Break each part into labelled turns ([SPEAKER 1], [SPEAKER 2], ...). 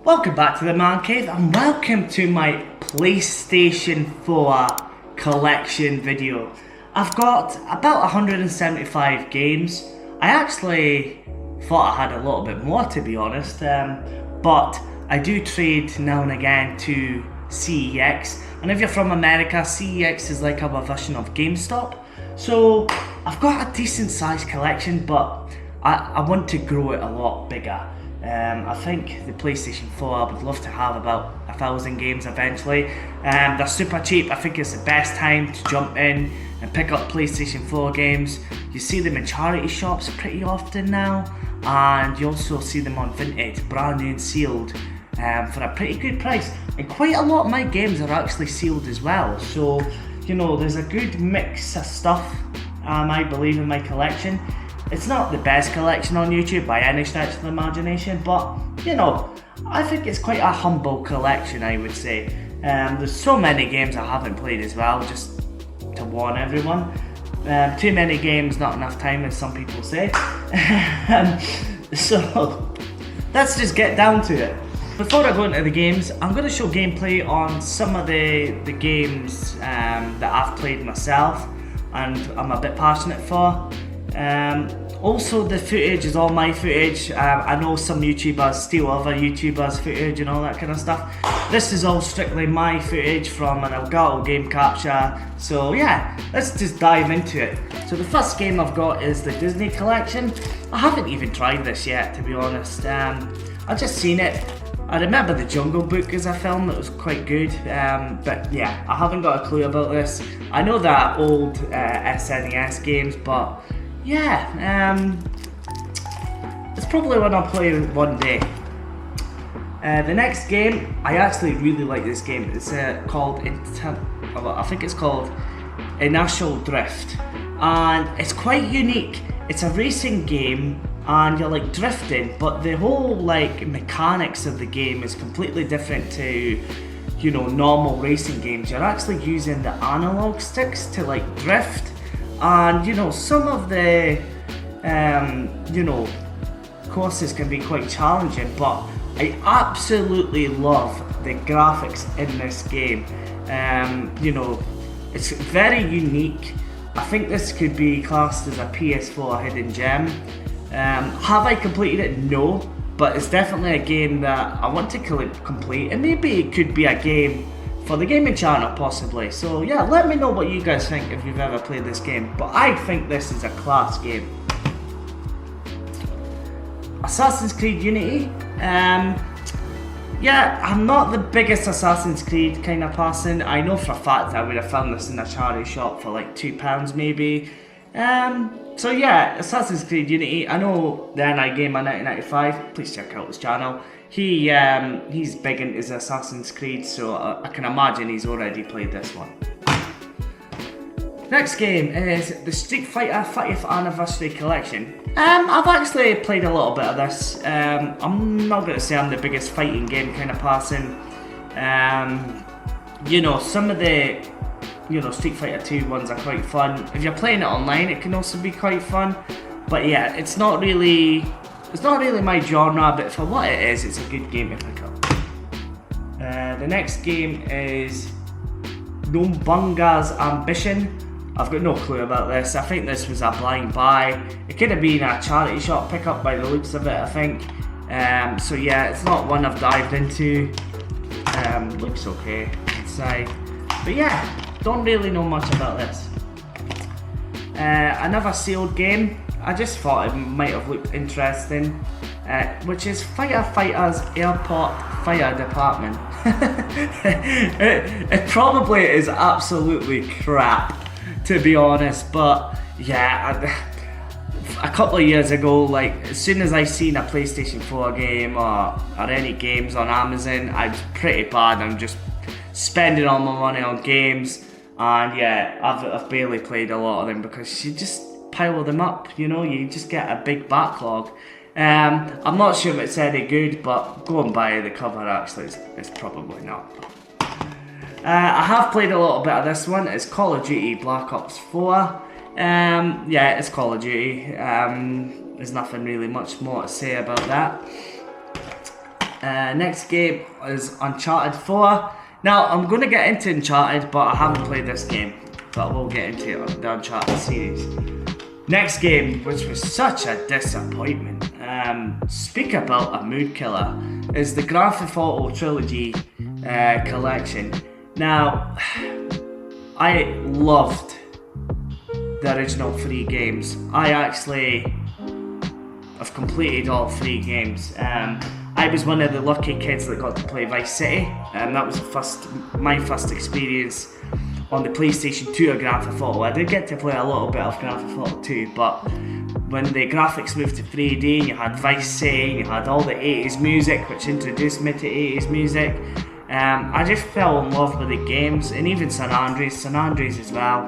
[SPEAKER 1] Welcome back to the Mancave and welcome to my PlayStation 4 collection video. I've got about 175 games. I actually thought I had a little bit more, to be honest, but I do trade now and again to CEX, and if you're from America, CEX is like our version of GameStop. So I've got a decent sized collection, but I want to grow it a lot bigger. I think the PlayStation 4, I would love to have about 1,000 games eventually. They're super cheap. I think it's the best time to jump in and pick up PlayStation 4 games. You see them in charity shops pretty often now, and you also see them on Vinted, brand new and sealed, for a pretty good price. And quite a lot of my games are actually sealed as well, so you know, there's a good mix of stuff, I believe, in my collection. It's not the best collection on YouTube by any stretch of the imagination, but you know, I think it's quite a humble collection, I would say. There's so many games I haven't played as well, just to warn everyone. Too many games, not enough time, as some people say. So let's just get down to it. Before I go into the games, I'm going to show gameplay on some of the games that I've played myself and I'm a bit passionate for. Also, the footage is all my footage. I know some YouTubers steal other YouTubers' footage and all that kind of stuff. This is all strictly my footage from an Elgato game capture. So yeah, let's just dive into it. So the first game I've got is the Disney collection. I haven't even tried this yet, to be honest. I've just seen it. I remember the Jungle Book as a film, it was quite good, but yeah, I haven't got a clue about this. I know that old SNES games, but yeah, it's probably one I'll play one day. The next game, I actually really like this game. It's called, I think it's called Inertial Drift, and it's quite unique. It's a racing game, and you're like drifting, but the whole like mechanics of the game is completely different to, you know, normal racing games. You're actually using the analog sticks to like drift, and you know, some of the you know, courses can be quite challenging, but I absolutely love the graphics in this game. You know, it's very unique. I think this could be classed as a PS4 hidden gem. Have I completed it? No, but it's definitely a game that I want to complete, and maybe it could be a game for the gaming channel possibly. So yeah, let me know what you guys think if you've ever played this game, but I think this is a class game. Assassin's Creed Unity. Yeah, I'm not the biggest Assassin's Creed kind of person. I know for a fact I would have found this in a charity shop for like £2 maybe. So yeah, Assassin's Creed Unity. I know the NI Gamer 1995. Please check out his channel. He's big into his Assassin's Creed, so I can imagine he's already played this one. Next game is the Street Fighter 30th Anniversary Collection. I've actually played a little bit of this. I'm not going to say I'm the biggest fighting game kind of person. You know, some of the Street Fighter 2 ones are quite fun. If you're playing it online, it can also be quite fun. But yeah, it's not really my genre, but for what it is, it's a good game to pick up. The next game is Nobuna's Ambition. I've got no clue about this. I think this was a blind buy. It could have been a charity shop pickup by the looks of it, I think. So yeah, it's not one I've dived into. Looks okay inside. But yeah, don't really know much about this. Another sealed game. I just thought it might have looked interesting, which is Firefighters Airport Fire Department. It probably is absolutely crap, to be honest, but yeah, a couple of years ago, like as soon as I seen a PlayStation 4 game or any games on Amazon, I was pretty bad. I'm just spending all my money on games, and yeah, I've barely played a lot of them because you just pile them up, you know, you just get a big backlog. I'm not sure if it's any good, but go and buy the cover. Actually, it's probably not. I have played a little bit of this one. It's Call of Duty Black Ops 4. Yeah, it's Call of Duty. There's nothing really much more to say about that. Next game is Uncharted 4. Now, I'm going to get into Uncharted, but I haven't played this game. But I will get into the Uncharted series. Next game, which was such a disappointment, speak about a mood killer, is the Grand Theft Auto Trilogy collection. Now, I loved the original 3 games. I actually have completed all 3 games. I was one of the lucky kids that got to play Vice City, and that was my first experience on the PlayStation 2 of Grand Theft Auto. I did get to play a little bit of Grand Theft Auto 2, but when the graphics moved to 3D, and you had Vice City, and you had all the 80s music, which introduced me to 80s music, I just fell in love with the games, and even San Andreas as well.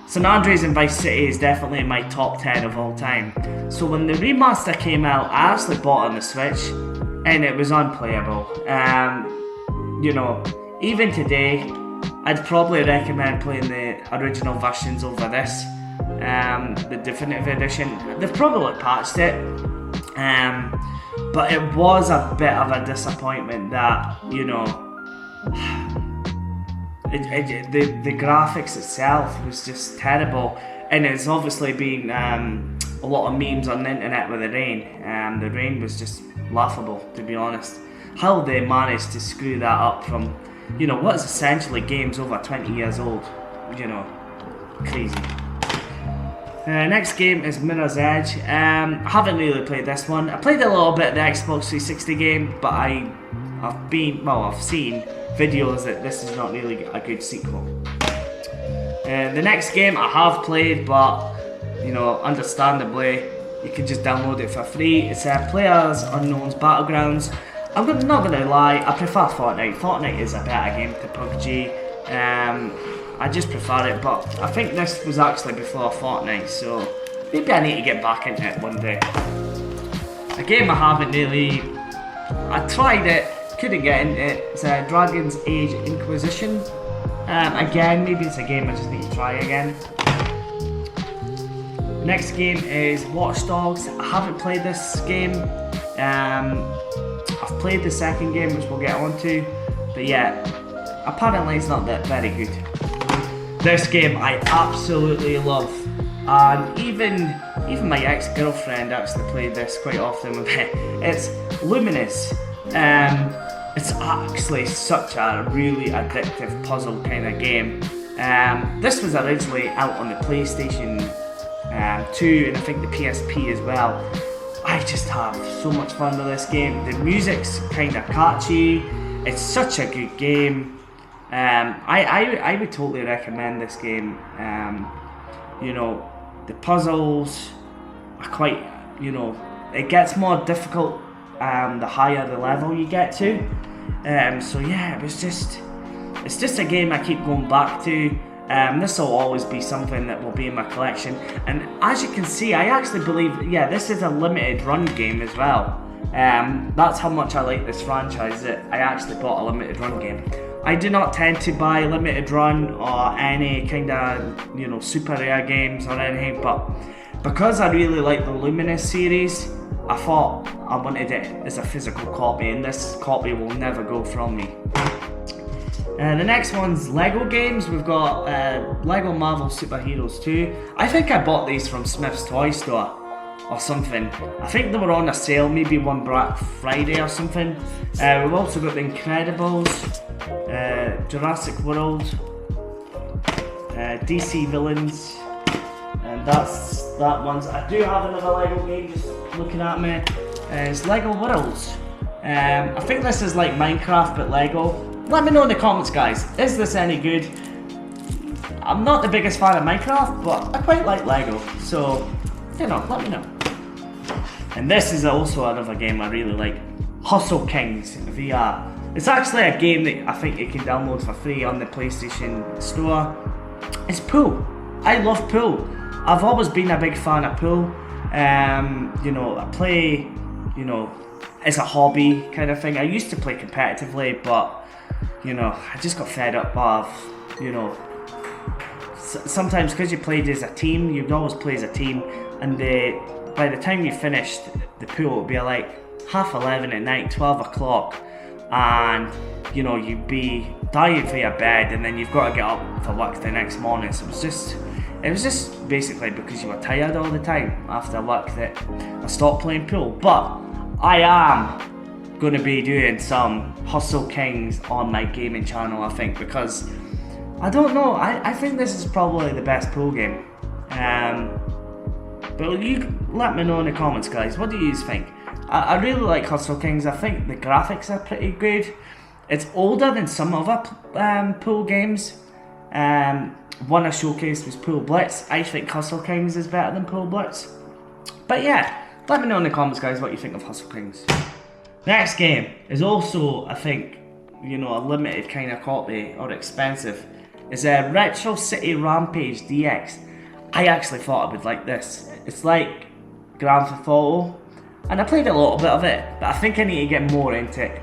[SPEAKER 1] San Andreas and Vice City is definitely in my top 10 of all time. So when the remaster came out, I actually bought it on the Switch, and it was unplayable. You know, even today, I'd probably recommend playing the original versions over this, the definitive edition. They've probably patched it, but it was a bit of a disappointment that, you know, the graphics itself was just terrible, and it's obviously been a lot of memes on the internet with the rain. The rain was just laughable, to be honest. How they managed to screw that up from, you know, what is essentially games over 20 years old, you know, crazy. Next game is Mirror's Edge. I haven't really played this one. I played a little bit of the Xbox 360 game, but I've seen videos that this is not really a good sequel. The next game I have played, but, you know, understandably, you can just download it for free. It's Players Unknown's Battlegrounds. I'm not going to lie, I prefer Fortnite. Fortnite is a better game to PUBG. I just prefer it, but I think this was actually before Fortnite, so maybe I need to get back into it one day. A game I haven't really... I tried it, couldn't get into it. It's Dragon's Age Inquisition. Again, maybe it's a game I just need to try again. Next game is Watch Dogs. I haven't played this game. I've played the second game, which we'll get onto, but yeah, apparently it's not that very good. This game I absolutely love, and even my ex-girlfriend actually played this quite often with me. It's Luminous. It's actually such a really addictive puzzle kind of game. This was originally out on the PlayStation 2 and I think the PSP as well. I just have so much fun with this game. The music's kind of catchy. It's such a good game. I would totally recommend this game. You know, the puzzles are quite, you know, it gets more difficult the higher the level you get to. So yeah, it's just a game I keep going back to. This will always be something that will be in my collection, and as you can see, I actually believe, yeah, this is a limited run game as well. That's how much I like this franchise, that I actually bought a limited run game. I do not tend to buy limited run or any kind of, you know, super rare games or anything, but because I really like the Luminous series, I thought I wanted it as a physical copy, and this copy will never go from me. The next one's Lego games. We've got Lego Marvel Superheroes 2. I think I bought these from Smith's Toy Store or something. I think they were on a sale, maybe one Black Friday or something. We've also got The Incredibles, Jurassic World, DC Villains, and that's that one. I do have another Lego game just looking at me. It's Lego Worlds. I think this is like Minecraft but Lego. Let me know in the comments, guys, is this any good? I'm not the biggest fan of Minecraft, but I quite like Lego, so, you know, let me know. And this is also another game I really like, Hustle Kings VR. It's actually a game that I think you can download for free on the PlayStation Store. It's pool. I love pool. I've always been a big fan of pool. You know, I play, you know, as a hobby kind of thing. I used to play competitively, but you know, I just got fed up of, you know, sometimes because you played as a team, you'd always play as a team, and by the time you finished the pool, it would be like 11:30 at night, 12 o'clock, and you know, you'd be dying for your bed, and then you've got to get up for work the next morning. So it was just basically because you were tired all the time after work that I stopped playing pool. But I am going to be doing some Hustle Kings on my gaming channel, I think, because I don't know, I think this is probably the best pool game. But you let me know in the comments, guys, what do you think? I really like Hustle Kings. I think the graphics are pretty good. It's older than some other pool games. One I showcased was Pool Blitz. I think Hustle Kings is better than Pool Blitz. But yeah, let me know in the comments, guys, what you think of Hustle Kings. Next game is also, I think, you know, a limited kind of copy or expensive. It's a Retro City Rampage DX. I actually thought I would like this. It's like Grand Theft Auto, and I played a little bit of it, but I think I need to get more into it.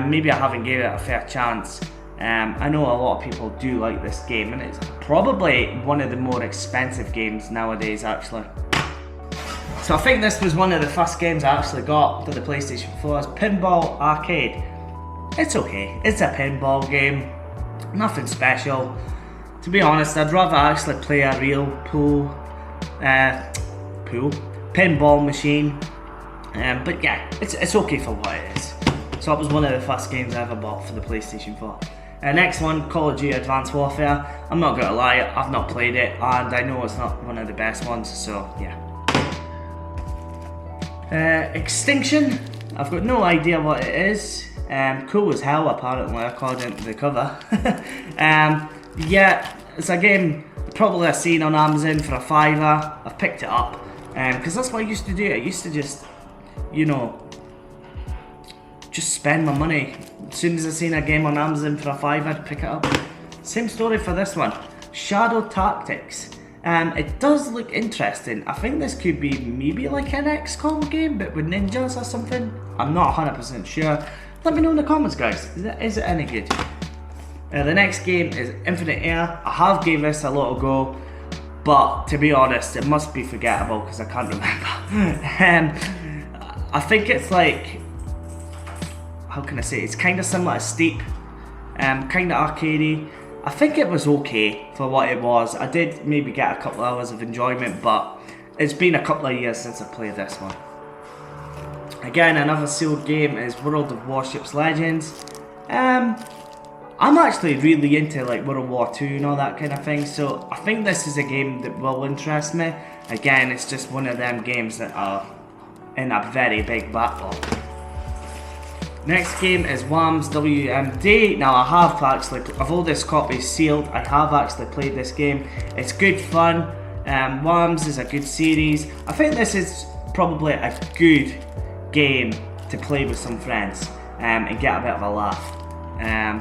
[SPEAKER 1] Maybe I haven't gave it a fair chance. I know a lot of people do like this game, and it's probably one of the more expensive games nowadays, actually. So I think this was one of the first games I actually got for the PlayStation 4. It's Pinball Arcade. It's okay, it's a pinball game, nothing special. To be honest, I'd rather actually play a real pinball machine. But yeah, it's okay for what it is. So that was one of the first games I ever bought for the PlayStation 4. Next one, Call of Duty Advanced Warfare. I'm not gonna lie, I've not played it, and I know it's not one of the best ones, so yeah. Extinction, I've got no idea what it is. Cool as hell, apparently, according to the cover. Yeah, it's a game probably I've seen on Amazon for a £5. I've picked it up because that's what I used to do. I used to just, you know, just spend my money. As soon as I seen a game on Amazon for a £5, I'd pick it up. Same story for this one, Shadow Tactics. It does look interesting. I think this could be maybe like an XCOM game, but with ninjas or something. I'm not 100% sure. Let me know in the comments, guys. Is it any good? The next game is Infinite Air. I have gave this a little go, but to be honest, it must be forgettable because I can't remember. I think it's like, how can I say? It's kind of similar to Steep, kind of arcadey. I think it was okay for what it was. I did maybe get a couple hours of enjoyment, but it's been a couple of years since I played this one. Again, another sealed game is World of Warships Legends. I'm actually really into like World War II and all that kind of thing, so I think this is a game that will interest me. Again, it's just one of them games that are in a very big backlog. Next game is Wham's WMD. Now I have actually, of all this copy sealed, I have actually played this game. It's good fun. Wham's is a good series. I think this is probably a good game to play with some friends and get a bit of a laugh.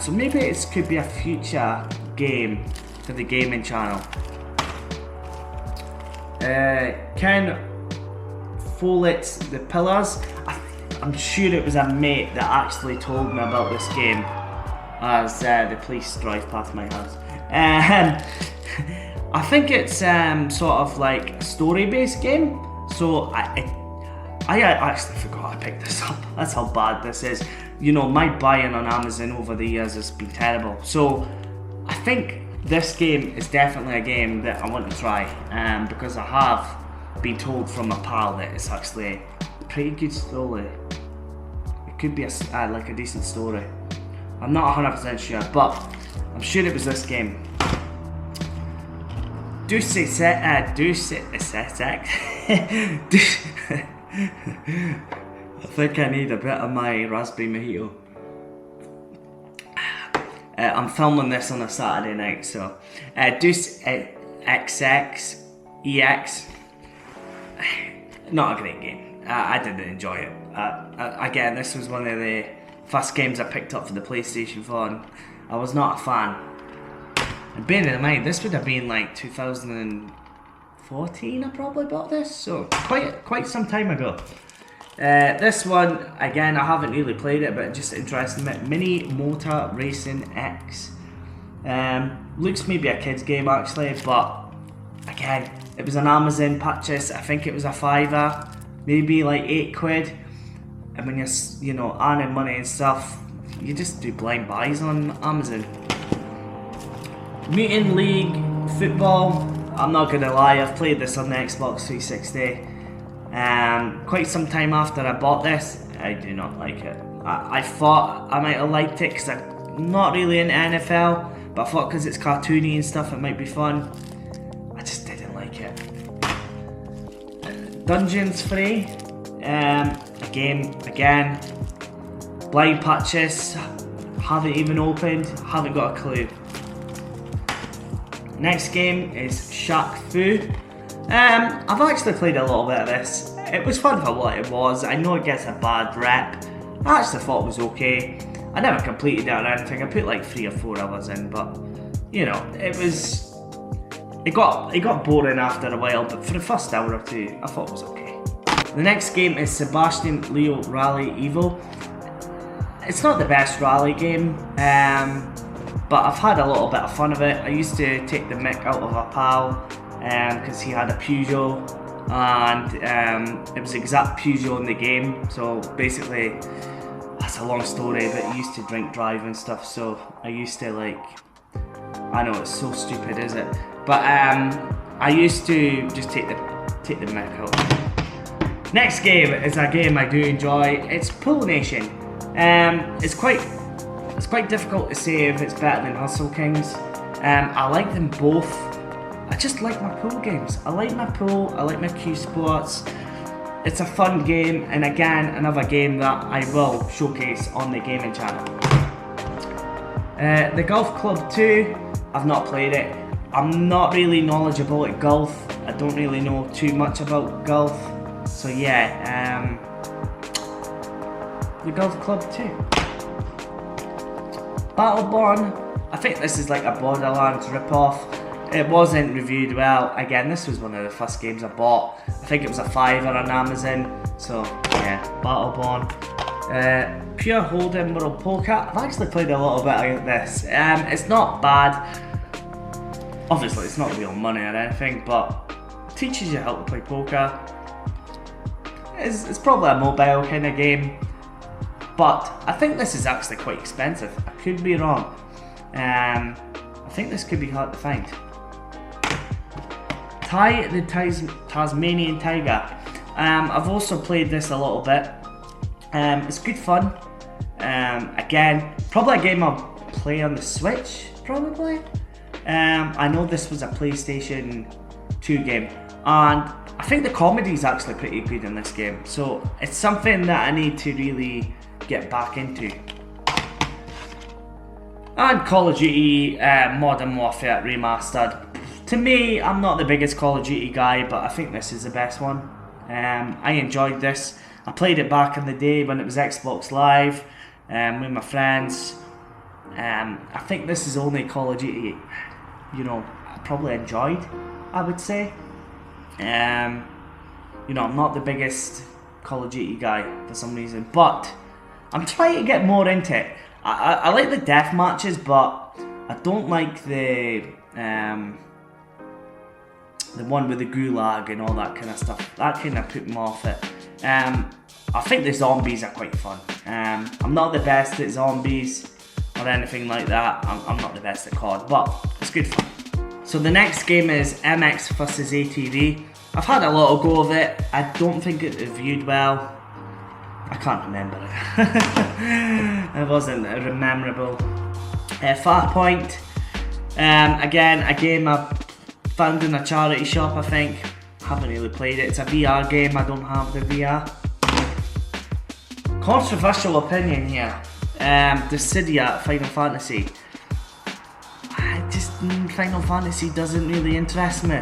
[SPEAKER 1] So maybe it could be a future game for the gaming channel. Ken Follett's The Pillars. I'm sure it was a mate that actually told me about this game as the police drive past my house. I think it's sort of like a story-based game. So I actually forgot I picked this up. That's how bad this is. You know, my buying on Amazon over the years has been terrible. So I think this game is definitely a game that I want to try, because I have been told from a pal that it's actually a pretty good story. It could be like a decent story. I'm not 100% sure, but I'm sure it was this game. I think I need a bit of my raspberry mojito. I'm filming this on a Saturday night, so Deuce XX EX. Not a great game. I didn't enjoy it. Again, this was one of the first games I picked up for the PlayStation 4, and I was not a fan. And bearing in mind, this would have been like 2014 I probably bought this, so quite some time ago. This one, again, I haven't really played it, but it just interested me. Mini Motor Racing X. Looks maybe a kid's game actually, but again, it was an Amazon purchase. I think it was a £5, maybe like £8. and when you're earning money and stuff, you just do blind buys on Amazon. Mutant League Football, I'm not gonna lie, I've played this on the Xbox 360. Quite some time after I bought this, I do not like it. I thought I might have liked it because I'm not really into NFL, but I thought because it's cartoony and stuff it might be fun. I just didn't like it. Dungeons Free, a game again. Blind purchase, haven't even opened, haven't got a clue. Next game is Shaq Fu. I've actually played a little bit of this. It was fun for what it was. I know it gets a bad rep. I actually thought it was okay. I never completed it or anything. I put like 3 or 4 hours in, but you know, it got boring after a while, but for the first hour or two, I thought it was okay. The next game is Sebastian Leo Rally Evo. It's not the best rally game, but I've had a little bit of fun of it. I used to take the mick out of a pal because he had a Peugeot, and it was exact Peugeot in the game. So basically, that's a long story, but he used to drink drive and stuff, so I used to I know it's so stupid, is it? But I used to just take the mick out. Next game is a game I do enjoy. It's Pool Nation. It's quite difficult to say if it's better than Hustle Kings. I like them both. I just like my pool games. I like my pool, I like my Q Sports. It's a fun game, and again, another game that I will showcase on the gaming channel. The Golf Club 2, I've not played it. I'm not really knowledgeable at golf. I don't really know too much about golf. So yeah, the Golf Club 2. Battleborn, I think this is like a Borderlands rip-off. It wasn't reviewed well. Again, this was one of the first games I bought. I think it was a $5 on Amazon. So yeah, Battleborn. Pure Hold'em World Poker. I've actually played a little bit of this. It's not bad. Obviously, it's not real money or anything, but it teaches you how to play poker. It's probably a mobile kind of game, but I think this is actually quite expensive. I could be wrong. I think this could be hard to find. Ty the Tasmanian Tiger. I've also played this a little bit. It's good fun. Again, probably a game I'll play on the Switch, probably. I know this was a PlayStation 2 game, and I think the comedy is actually pretty good in this game. So it's something that I need to really get back into. And Call of Duty Modern Warfare Remastered. To me, I'm not the biggest Call of Duty guy, but I think this is the best one. I enjoyed this. I played it back in the day when it was Xbox Live with my friends. I think this is the only Call of Duty, I probably enjoyed, I would say. I'm not the biggest Call of Duty guy for some reason, but I'm trying to get more into it. I like the death matches, but I don't like the one with the gulag and all that kind of stuff. That kind of put me off it. I think the zombies are quite fun. I'm not the best at zombies or anything like that. I'm not the best at COD, but it's good fun. So the next game is MX vs ATV. I've had a little go of it. I don't think it reviewed well. I can't remember it. It wasn't memorable. Farpoint. Again, a game I found in a charity shop, I think. Haven't really played it. It's a VR game. I don't have the VR. Controversial opinion here. Dissidia Final Fantasy. Final Fantasy doesn't really interest me.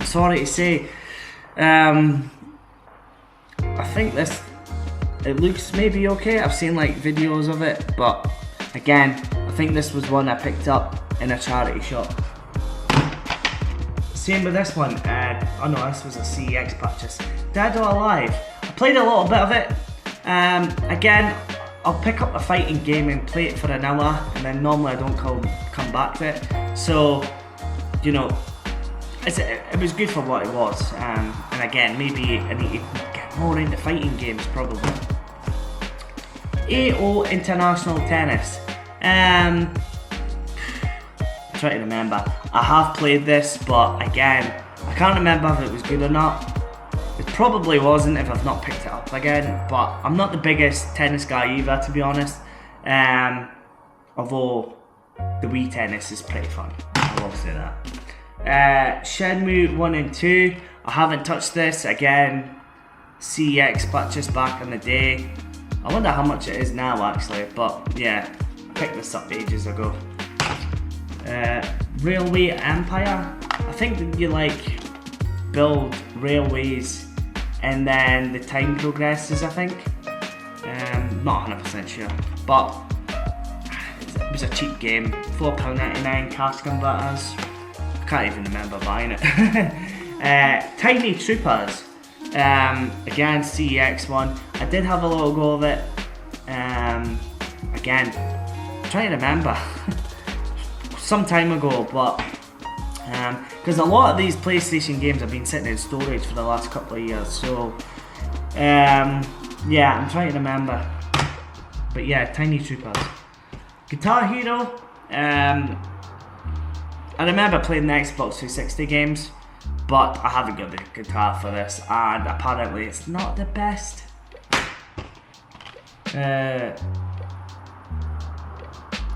[SPEAKER 1] Sorry to say. I think it looks maybe okay. I've seen like videos of it, but again, I think this was one I picked up in a charity shop. Same with this one. Oh no, this was a CEX purchase. Dead or Alive. I played a little bit of it. Again, I'll pick up a fighting game and play it for an hour, and then normally I don't come back to it. So, it was good for what it was. And again, maybe I need to get more into fighting games probably. AO International Tennis. I'm trying to remember. I have played this, but again, I can't remember if it was good or not. It probably wasn't if I've not picked it up again, but I'm not the biggest tennis guy either, to be honest. Although the Wii tennis is pretty fun, I will say that. Shenmue 1 and 2, I haven't touched this. Again, CEX purchased back in the day. I wonder how much it is now actually, but yeah, I picked this up ages ago. Railway Empire, I think that you like build railways and then the time progresses, I think. Not 100% sure, but it was a cheap game, £4.99 cash converters. I can't even remember buying it. Tiny Troopers, again CEX one. I did have a little go of it. Again, trying to remember some time ago, but because a lot of these PlayStation games have been sitting in storage for the last couple of years, so yeah, I'm trying to remember. But yeah, Tiny Troopers. Guitar Hero, I remember playing the Xbox 360 games, but I haven't got the guitar for this, and apparently it's not the best.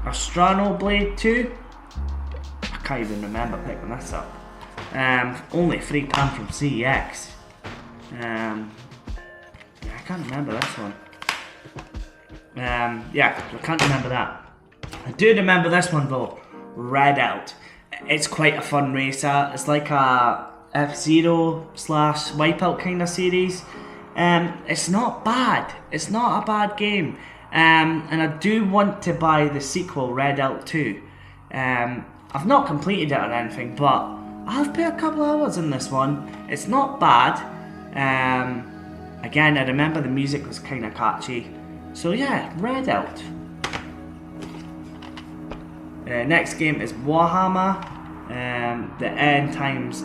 [SPEAKER 1] Astrano Blade 2, I can't even remember picking this up. Only £3 from CEX. Yeah, I can't remember this one. Yeah, I can't remember that. I do remember this one though, Redout. It's quite a fun racer. It's like a F-Zero / Wipeout kind of series. It's not bad. It's not a bad game. And I do want to buy the sequel, Redout 2. I've not completed it or anything, but I've put a couple hours in this one. It's not bad. Again, I remember the music was kind of catchy. So yeah, Redout. Next game is Warhammer, the End Times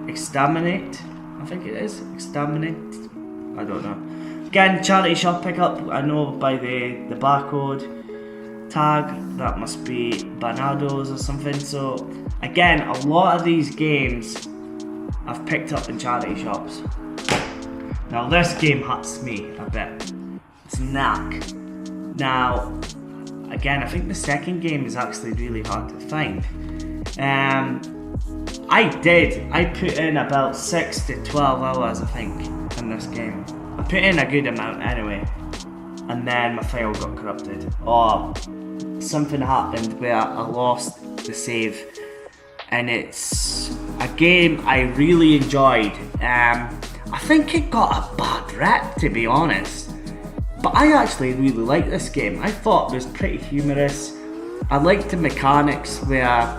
[SPEAKER 1] Exterminate. I think it is Exterminate. I don't know. Again, charity shop pickup. I know by the barcode tag that must be Banados or something. So again, a lot of these games I've picked up in charity shops. Now this game hurts me a bit. It's Knack. Now, again, I think the second game is actually really hard to find. I put in about 6 to 12 hours, I think, in this game. I put in a good amount anyway, and then my file got corrupted, or something happened where I lost the save, and it's a game I really enjoyed. I think it got a bad rep, to be honest. But I actually really liked this game. I thought it was pretty humorous. I liked the mechanics where,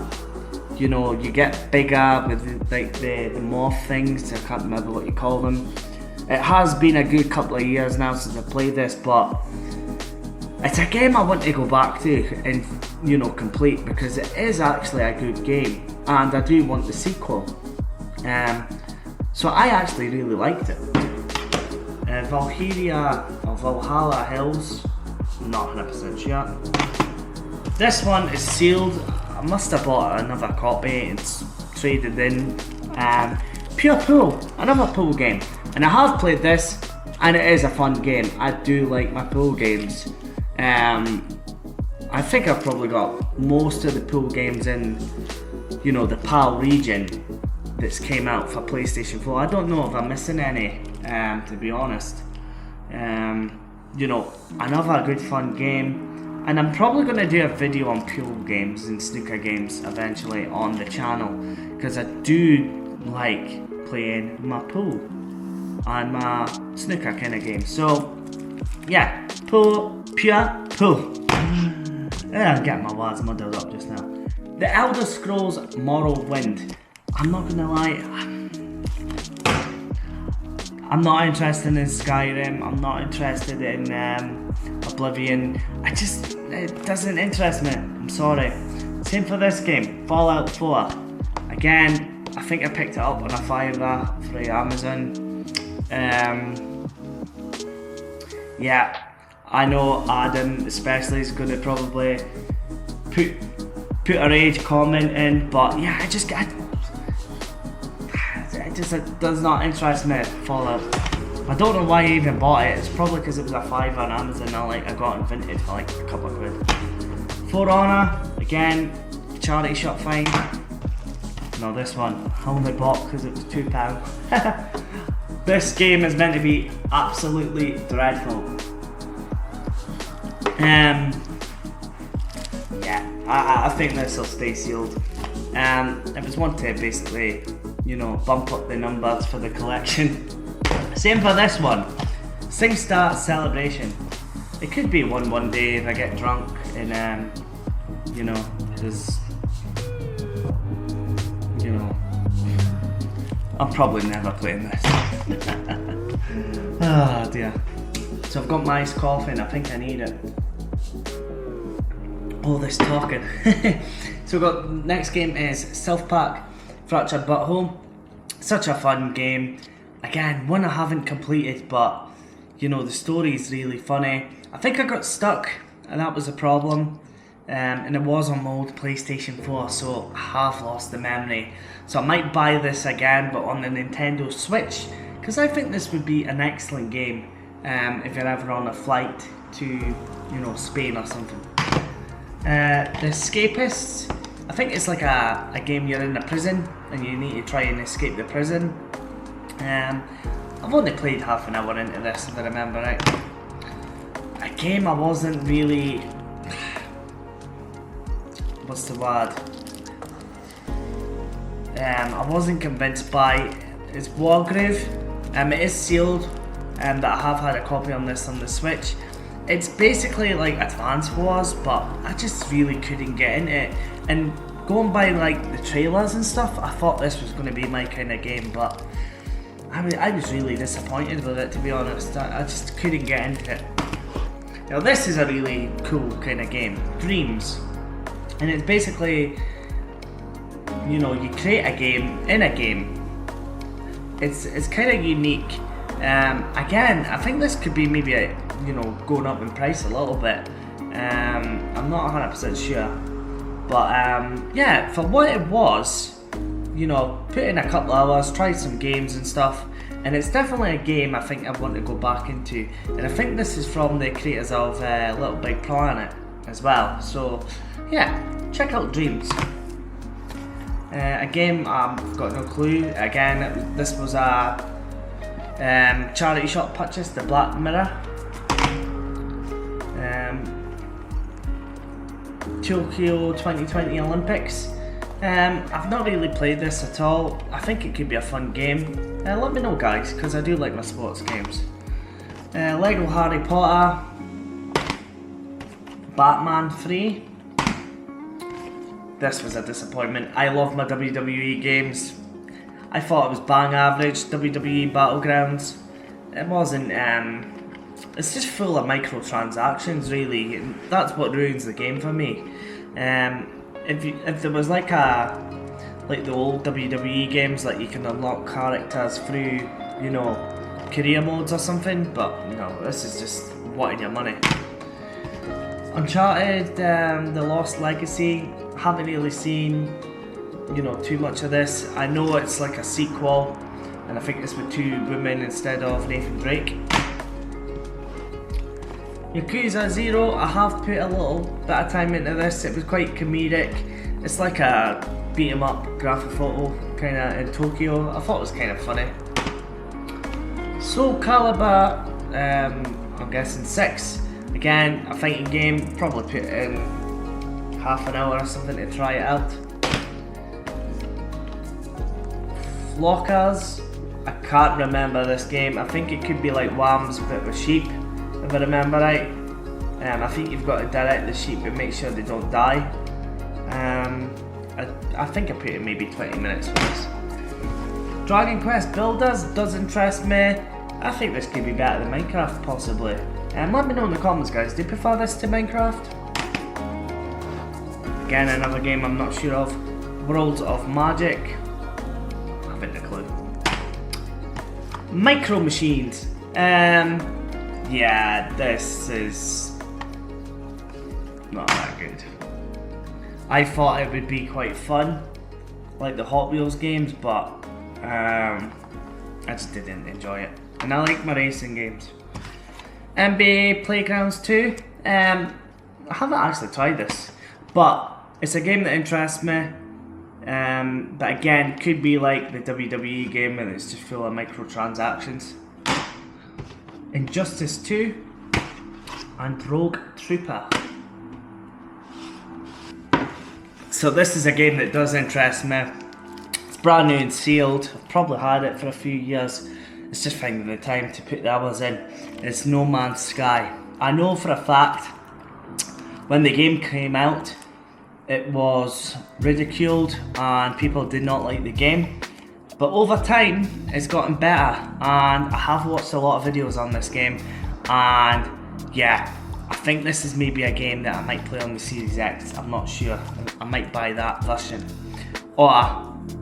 [SPEAKER 1] you know, you get bigger with the morph things. I can't remember what you call them. It has been a good couple of years now since I played this, but it's a game I want to go back to and, you know, complete, because it is actually a good game, and I do want the sequel. So I actually really liked it. Valhalla Hills, not 100% sure. This one is sealed. I must have bought another copy and traded in. Pure Pool, another pool game, and I have played this, and it is a fun game. I do like my pool games. I think I've probably got most of the pool games in, you know, the PAL region that's came out for PlayStation 4. I don't know if I'm missing any, to be honest. You know, another good fun game, and I'm probably going to do a video on pool games and snooker games eventually on the channel, because I do like playing my pool and my snooker kind of games. So yeah, pool, pure pool. I'm getting my words muddled up just now. The Elder Scrolls Morrowind. I'm not gonna lie, I'm not interested in Skyrim. I'm not interested in Oblivion. It doesn't interest me. I'm sorry. Same for this game, Fallout 4. Again, I think I picked it up on a fiver through Amazon. Yeah, I know Adam especially is going to probably put a rage comment in, but yeah, it just it does not interest me. Fallout. I don't know why I even bought it. It's probably because it was a $5 on Amazon. I got it vintage for like a couple of quid. For Honor, again, charity shop find. No, this one I only bought because it was £2. This game is meant to be absolutely dreadful. Yeah, I think this will stay sealed. It was one to basically, you know, bump up the numbers for the collection. Same for this one, SingStar Celebration. It could be one day if I get drunk and you know, there's, you know, I'm probably never playing this. Oh dear. So I've got my iced coffee and I think I need it. All this talking. So we've got, next game is South Park Fractured Butthole. Such a fun game. Again, one I haven't completed, but you know, the story is really funny. I think I got stuck and that was a problem. And it was on my old PlayStation 4, so I have lost the memory. So I might buy this again, but on the Nintendo Switch, because I think this would be an excellent game if you're ever on a flight to, you know, Spain or something. The Escapists, I think it's like a game you're in a prison and you need to try and escape the prison. I've only played half an hour into this, if I remember right. A game I wasn't really, what's the word? I wasn't convinced by is Wargrave. It is sealed, but I have had a copy on this on the Switch. It's basically like Advance Wars, but I just really couldn't get into it. And going by like the trailers and stuff, I thought this was going to be my kind of game, but I was really disappointed with it, to be honest. I just couldn't get into it. Now this is a really cool kind of game, Dreams. And it's basically, you know, you create a game in a game. It's kind of unique. Again, I think this could be maybe you know, going up in price a little bit. I'm not 100% sure, but yeah, for what it was, you know, put in a couple of hours, tried some games and stuff, and it's definitely a game I think I want to go back into. And I think this is from the creators of Little Big Planet as well. So yeah, check out Dreams. A game I've got no clue. Again, this was a charity shop purchase, the Black Mirror. Tokyo 2020 Olympics. I've not really played this at all. I think it could be a fun game. Let me know, guys, because I do like my sports games. Lego Harry Potter, Batman 3. This was a disappointment. I love my WWE games. I thought it was bang average. WWE Battlegrounds. It wasn't. It's just full of microtransactions, really, and that's what ruins the game for me. If there was like the old WWE games, like you can unlock characters through, you know, career modes or something, but no, this is just wanting your money. Uncharted, The Lost Legacy. Haven't really seen, you know, too much of this. I know it's like a sequel, and I think it's with two women instead of Nathan Drake. Yakuza 0, I have put a little bit of time into this. It was quite comedic. It's like a beat 'em up graphic photo kind of in Tokyo. I thought it was kind of funny. Soul Calibur, I'm guessing 6. Again, a fighting game. Probably put in half an hour or something to try it out. Flockers, I can't remember this game. I think it could be like Wham's but with sheep, if I remember right. I think you've got to direct the sheep and make sure they don't die. I think I put in maybe 20 minutes for this. Dragon Quest Builders does interest me. I think this could be better than Minecraft, possibly. Let me know in the comments, guys. Do you prefer this to Minecraft? Again, another game I'm not sure of. Worlds of Magic. I haven't a clue. Micro Machines. Yeah, this is not that good. I thought it would be quite fun, like the Hot Wheels games, but I just didn't enjoy it. And I like my racing games. NBA Playgrounds 2. I haven't actually tried this, but it's a game that interests me. But again, could be like the WWE game and it's just full of microtransactions. Injustice 2 and Rogue Trooper. So this is a game that does interest me. It's brand new and sealed. I've probably had it for a few years. It's just finding the time to put the hours in. It's No Man's Sky. I know for a fact when the game came out it was ridiculed and people did not like the game. But over time, it's gotten better, and I have watched a lot of videos on this game, and yeah, I think this is maybe a game that I might play on the Series X. I'm not sure. I might buy that version, or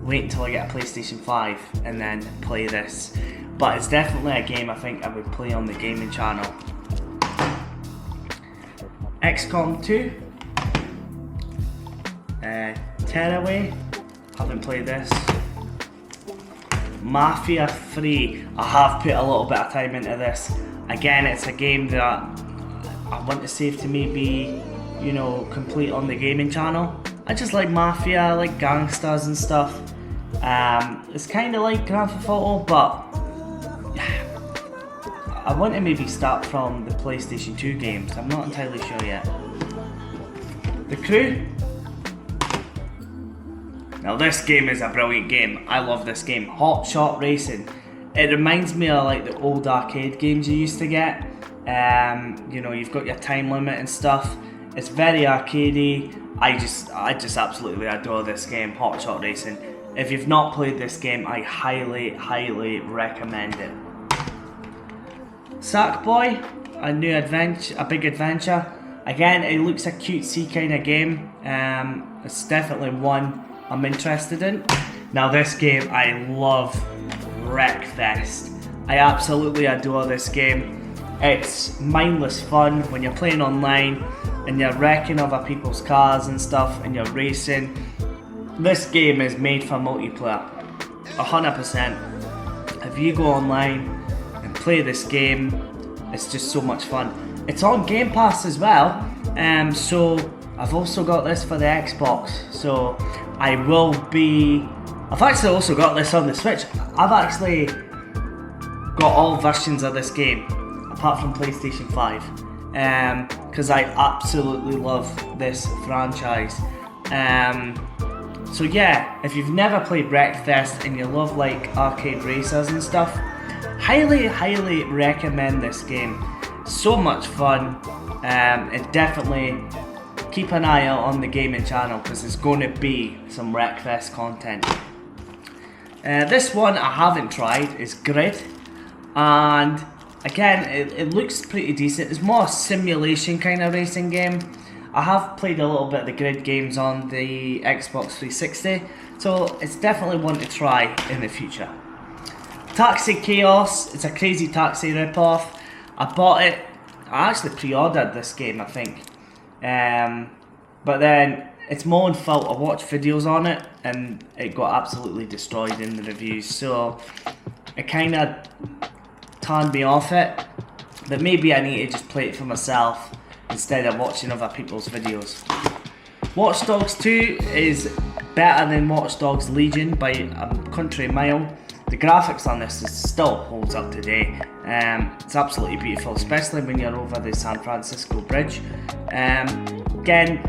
[SPEAKER 1] wait until I get a PlayStation 5 and then play this. But it's definitely a game I think I would play on the gaming channel. XCOM 2, Tearaway, haven't played this. Mafia 3, I have put a little bit of time into this. Again, it's a game that I want to save to maybe, you know, complete on the gaming channel. I just like Mafia, I like gangsters and stuff. It's kind of like Grand Theft Auto, but I want to maybe start from the PlayStation 2 games. I'm not entirely sure yet. The Crew. Now this game is a brilliant game. I love this game. Hot Shot Racing. It reminds me of like the old arcade games you used to get. You know, you've got your time limit and stuff. It's very arcadey. I just absolutely adore this game, Hot Shot Racing. If you've not played this game, I highly recommend it. Sackboy, a new adventure, a big adventure. Again, it looks a cutesy kind of game. It's definitely one I'm interested in. Now this game, I love Wreckfest. I absolutely adore this game. It's mindless fun when you're playing online and you're wrecking other people's cars and stuff and you're racing. This game is made for multiplayer, 100%. If you go online and play this game, it's just so much fun. It's on Game Pass as well, so I've also got this for the Xbox. So I've actually also got this on the Switch. I've actually got all versions of this game, apart from PlayStation 5, because I absolutely love this franchise. So yeah, if you've never played Wreckfest and you love like arcade racers and stuff, highly recommend this game. So much fun. It definitely keep an eye out on the gaming channel because there's going to be some Wreckfest content. This one I haven't tried is Grid, and again it looks pretty decent. It's more a simulation kind of racing game. I have played a little bit of the Grid games on the Xbox 360, so it's definitely one to try in the future. Taxi Chaos, it's a Crazy Taxi ripoff. I bought it, I actually pre-ordered this game I think, but then it's my own fault. I watched videos on it and it got absolutely destroyed in the reviews, so it kind of turned me off it, but maybe I need to just play it for myself instead of watching other people's videos. Watch Dogs 2 is better than Watch Dogs Legion by a country mile. The graphics on this still holds up today. It's absolutely beautiful, especially when you're over the San Francisco Bridge. Again,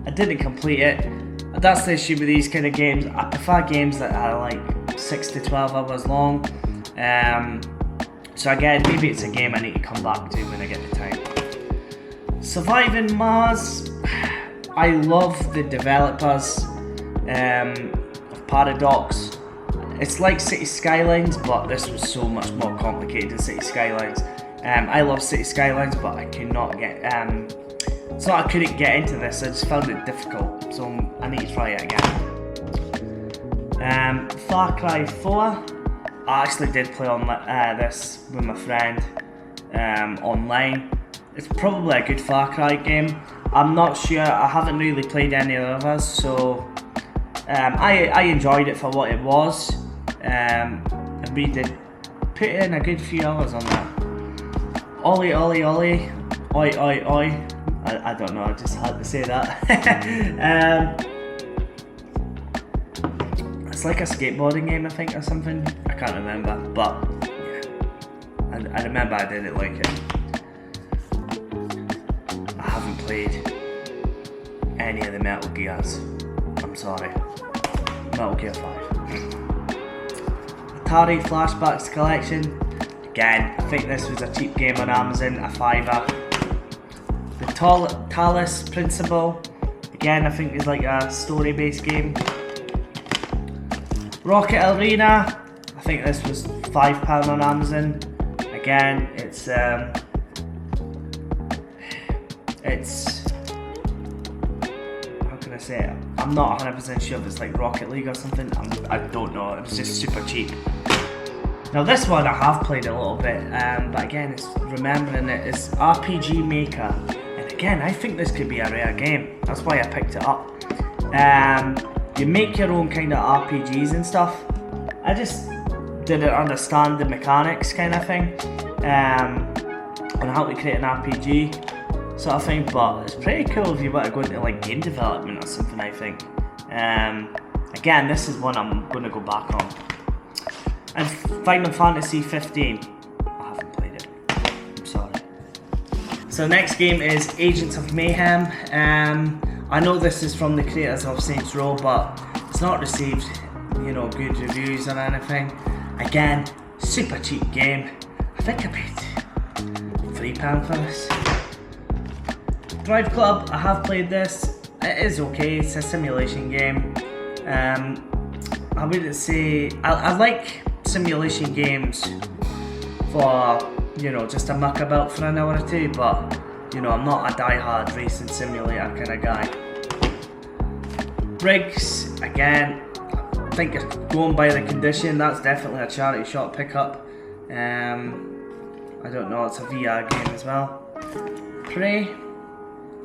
[SPEAKER 1] I didn't complete it. That's the issue with these kind of games. I prefer games that are like 6 to 12 hours long. So again, maybe it's a game I need to come back to when I get the time. Surviving Mars. I love the developers of Paradox. It's like City Skylines, but this was so much more complicated than City Skylines. I love City Skylines, but I cannot get. It's not I couldn't get into this. I just found it difficult, so I need to try it again. Far Cry 4. I actually did play on this with my friend online. It's probably a good Far Cry game. I'm not sure, I haven't really played any of the others, so I enjoyed it for what it was. And we did put in a good few hours on that. Ollie, ollie, ollie, oi, oi, oi. I don't know, I just had to say that. It's like a skateboarding game, I think, or something. I can't remember, but yeah, I remember I didn't like it. I haven't played any of the Metal Gears. I'm sorry. Metal Gear 5. Atari Flashbacks Collection. Again, I think this was a cheap game on Amazon, a $5. The Talos Principle. Again, I think it's like a story-based game. Rocket Arena. I think this was £5 on Amazon. Again, it's how can I say it? I'm not 100% sure if it's like Rocket League or something. I don't know. It was just super cheap. Now this one I have played a little bit, but again, it's remembering it. It's RPG Maker, and again, I think this could be a rare game. That's why I picked it up. You make your own kind of RPGs and stuff. I just didn't understand the mechanics kind of thing, on how to create an RPG sort of thing. But it's pretty cool if you want to go into like game development or something, I think. Again, this is one I'm going to go back on. And Final Fantasy 15. I haven't played it. I'm sorry. So next game is Agents of Mayhem. I know this is from the creators of Saints Row, but it's not received, you know, good reviews or anything. Again, super cheap game. I think I paid £3 for this. Drive Club. I have played this. It is okay. It's a simulation game. I wouldn't say I like simulation games for, you know, just a muck about for an hour or two, but you know, I'm not a die-hard racing simulator kind of guy. Briggs, again, I think going by the condition, that's definitely a charity shop pickup. I don't know, it's a VR game as well. Prey,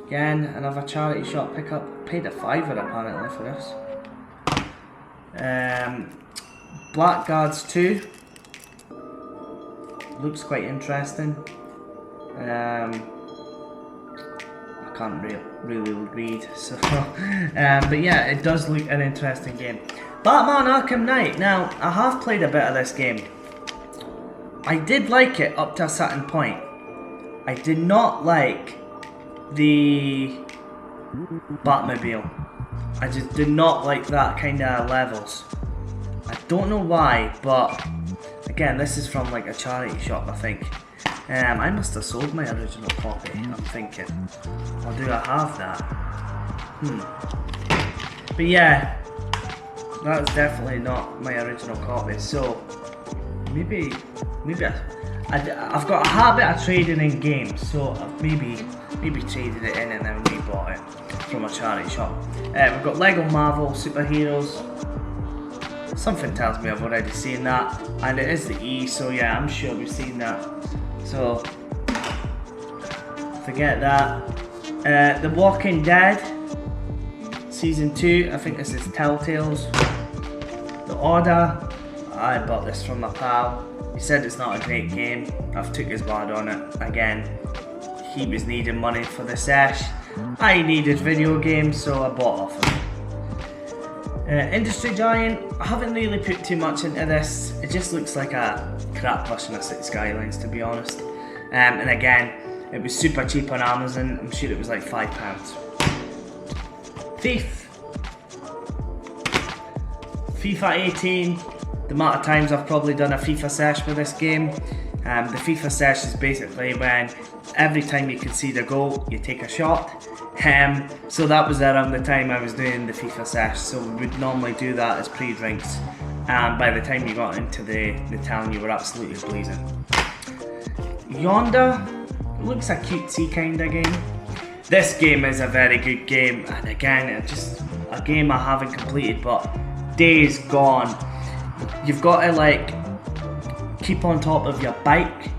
[SPEAKER 1] again, another charity shop pickup. Paid a £5 apparently for this. Blackguards 2 looks quite interesting. I can't really read, so but yeah, it does look an interesting game. Batman Arkham Knight. Now, I have played a bit of this game. I did like it up to a certain point. I did not like the Batmobile. I just did not like that kind of levels. I don't know why, but again, this is from like a charity shop, I think. I must have sold my original copy, I'm thinking. Or do I have that? But yeah, that's definitely not my original copy, so maybe I've got a habit of trading in games, so I've maybe traded it in and then rebought it from a charity shop. We've got Lego Marvel Superheroes. Something tells me I've already seen that, and it is the E, so yeah, I'm sure we've seen that. So forget that. The Walking Dead Season 2, I think this is Telltale's. The Order, I bought this from my pal. He said it's not a great game. I've took his word on it. Again, he was needing money for the sesh. I needed video games, so I bought off him. Industry Giant, I haven't really put too much into this. It just looks like a crap version of City Skylines, to be honest. And again, it was super cheap on Amazon. I'm sure it was like £5. Thief. FIFA 18. The amount of times I've probably done a FIFA sesh with this game. The FIFA sesh is basically when every time you concede a goal, you take a shot. So that was around the time I was doing the FIFA sesh. So we would normally do that as pre-drinks. And by the time you got into the town, you were absolutely blazing. Yonder looks a cutesy kind of game. This game is a very good game, and again, it's just a game I haven't completed, but Days Gone. You've got to like keep on top of your bike,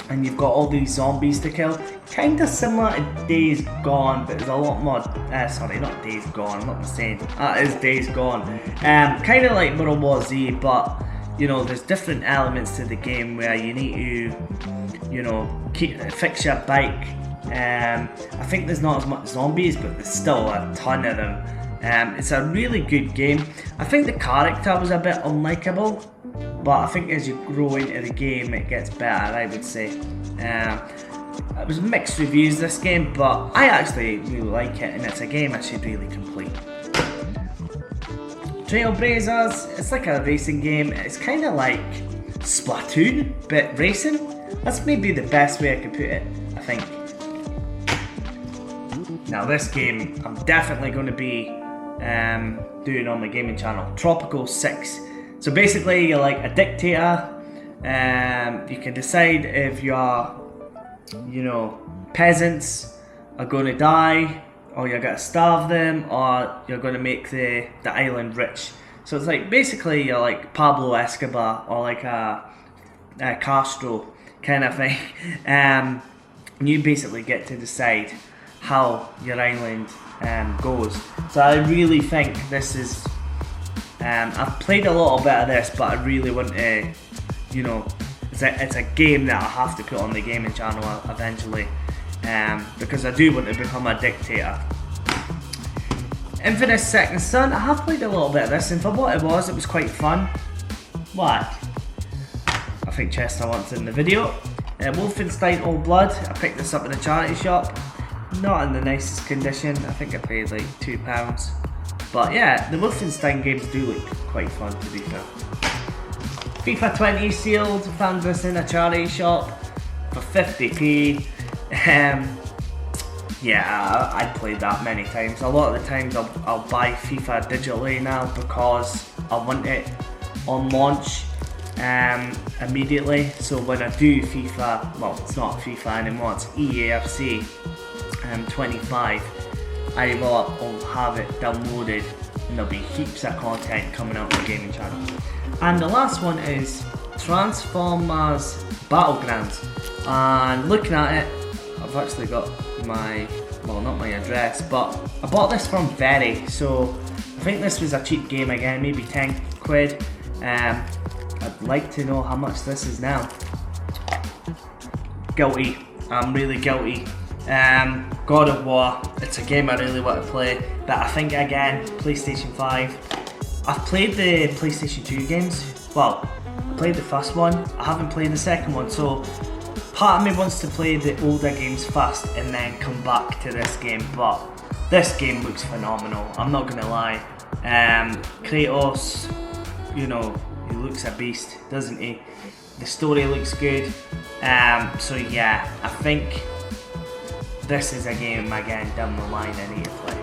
[SPEAKER 1] and you've got all these zombies to kill. Kind of similar to Days Gone, but there's a lot more. Sorry, not Days Gone. I'm not the same. That is Days Gone. Kind of like World War Z, but you know, there's different elements to the game where you need to, you know, fix your bike. I think there's not as much zombies, but there's still a ton of them. It's a really good game. I think the character was a bit unlikable, but I think as you grow into the game it gets better, I would say. It was mixed reviews, this game, but I actually really like it, and it's a game I should really complete. Trailblazers, it's like a racing game. It's kind of like Splatoon, but racing. That's maybe the best way I could put it, I think. Now this game, I'm definitely going to be doing on my gaming channel. Tropical 6. So basically, you're like a dictator. You can decide if your, you know, peasants are going to die, or you're going to starve them, or you're going to make the island rich. So it's like, basically you're like Pablo Escobar, or like a Castro kind of thing. You basically get to decide how your island goes. So I really think this is, I've played a little bit of this, but I really want to, you know, it's a game that I have to put on the gaming channel eventually, because I do want to become a dictator. Infamous Second Son, I have played a little bit of this, and for what it was quite fun. What? I think Chester wants in the video. Wolfenstein Old Blood, I picked this up in a charity shop. Not in the nicest condition, I think I paid like £2. But yeah, the Wolfenstein games do look quite fun, to be fair. FIFA 20 sealed, found this in a charity shop for 50p. Yeah, I played that many times. A lot of the times I'll buy FIFA digitally now because I want it on launch immediately. So when I do FIFA, well, it's not FIFA anymore, it's EAFC 25, I will have it downloaded, and there'll be heaps of content coming out on the gaming channel. And the last one is Transformers Battlegrounds, and looking at it, I've actually got my, well, not my address, but I bought this from Very, so I think this was a cheap game again, maybe 10 quid. I'd like to know how much this is now. Guilty, I'm really guilty. God of War, it's a game I really want to play, but I think again, PlayStation 5. I've played the PlayStation 2 games, well, I played the first one, I haven't played the second one, so part of me wants to play the older games first and then come back to this game, but this game looks phenomenal, I'm not gonna lie. Kratos, you know, he looks a beast, doesn't he? The story looks good, so yeah, I think this is a game again down the line I need to play.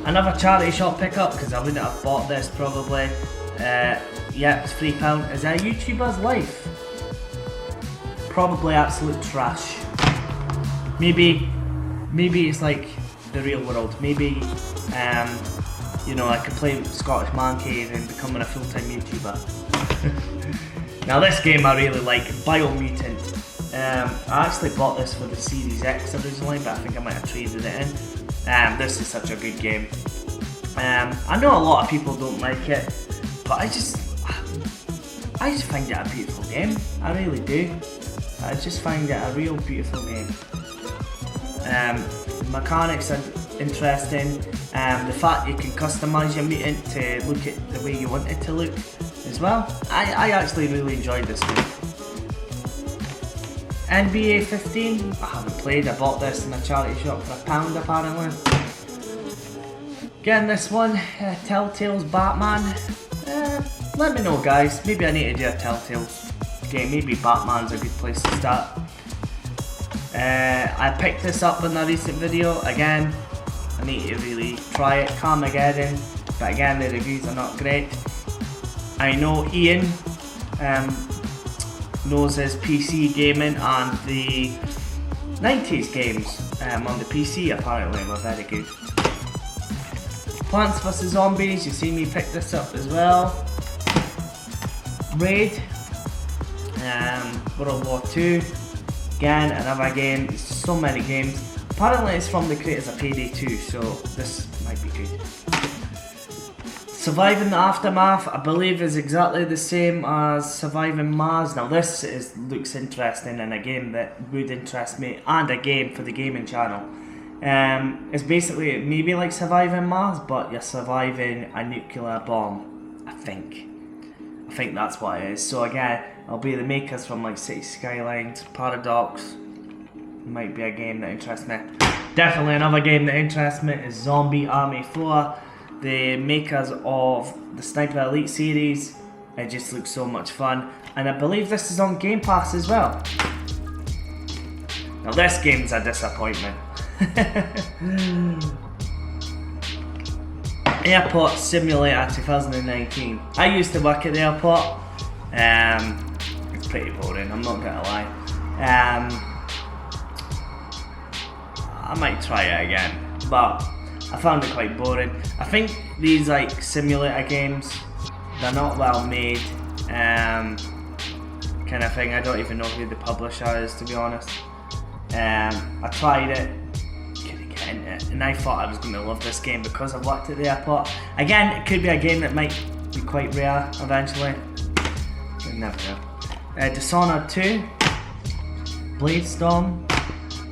[SPEAKER 1] Another charity shop pickup, because I wouldn't have bought this probably. Yeah, it's £3. Is that a YouTuber's life? Probably absolute trash. Maybe it's like the real world. Maybe you know, I could play Scottish Mancave and becoming a full-time YouTuber. Now this game I really like, Biomutant. I actually bought this for the Series X originally, but I think I might have traded it in. This is such a good game. I know a lot of people don't like it, but I just find it a beautiful game. I really do. I just find it a real beautiful game. Mechanics are interesting. The fact you can customise your mutant to look at the way you want it to look as well. I actually really enjoyed this game. NBA 15, I haven't played, I bought this in a charity shop for £1 apparently. Again, this one, Telltale's Batman. Let me know guys, maybe I need to do a Telltale's game, maybe Batman's a good place to start. I picked this up in a recent video, again, I need to really try it, Carmageddon, but again the reviews are not great. I know Ian knows his PC gaming, and the 90s games on the PC apparently were very good. Plants vs Zombies, you see me pick this up as well. Raid, World War II, again another game. There's so many games. Apparently it's from the creators of Payday 2, so this might be good. Surviving the Aftermath, I believe, is exactly the same as Surviving Mars. Now this looks interesting and a game that would interest me, and a game for the gaming channel. It's basically maybe like Surviving Mars, but you're surviving a nuclear bomb, I think that's what it is. So again, it'll be the makers from like City Skylines, Paradox. Might be a game that interests me. Definitely another game that interests me is Zombie Army 4. The makers of the Sniper Elite series. It just looks so much fun, and I believe this is on Game Pass as well. Now this game's a disappointment. Airport Simulator 2019. I used to work at the airport. It's pretty boring, I'm not gonna lie. I might try it again, but I found it quite boring. I think these like simulator games, they're not well made, kind of thing. I don't even know who the publisher is, to be honest. I tried it, couldn't get into it, and I thought I was going to love this game because I worked at the airport. Again, it could be a game that might be quite rare eventually. You never know. Dishonored 2, Bladestorm.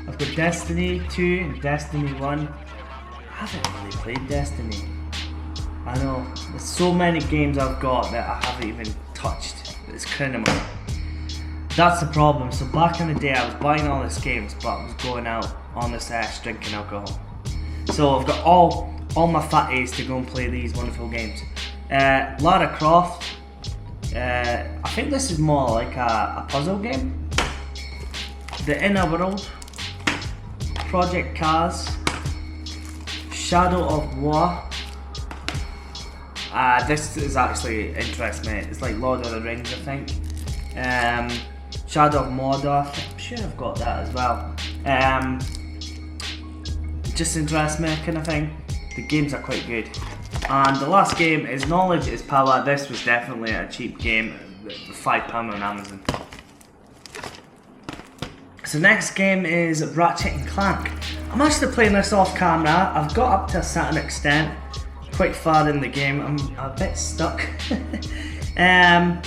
[SPEAKER 1] I've got Destiny 2 and Destiny 1. I haven't really played Destiny. I know, there's so many games I've got that I haven't even touched. It's criminal. That's the problem. So back in the day I was buying all these games, but I was going out on the sesh drinking alcohol. So I've got all my fatties to go and play these wonderful games. Lara Croft. I think this is more like a puzzle game. The Inner World. Project Cars. Shadow of War. This is actually interesting, mate. It's like Lord of the Rings, I think. Shadow of Mordor. I'm sure I've got that as well. Just interests me, kind of thing. The games are quite good. And the last game is Knowledge is Power. This was definitely a cheap game. £5 on Amazon. So next game is Ratchet and Clank. I'm actually playing this off camera. I've got up to a certain extent, quite far in the game. I'm a bit stuck. How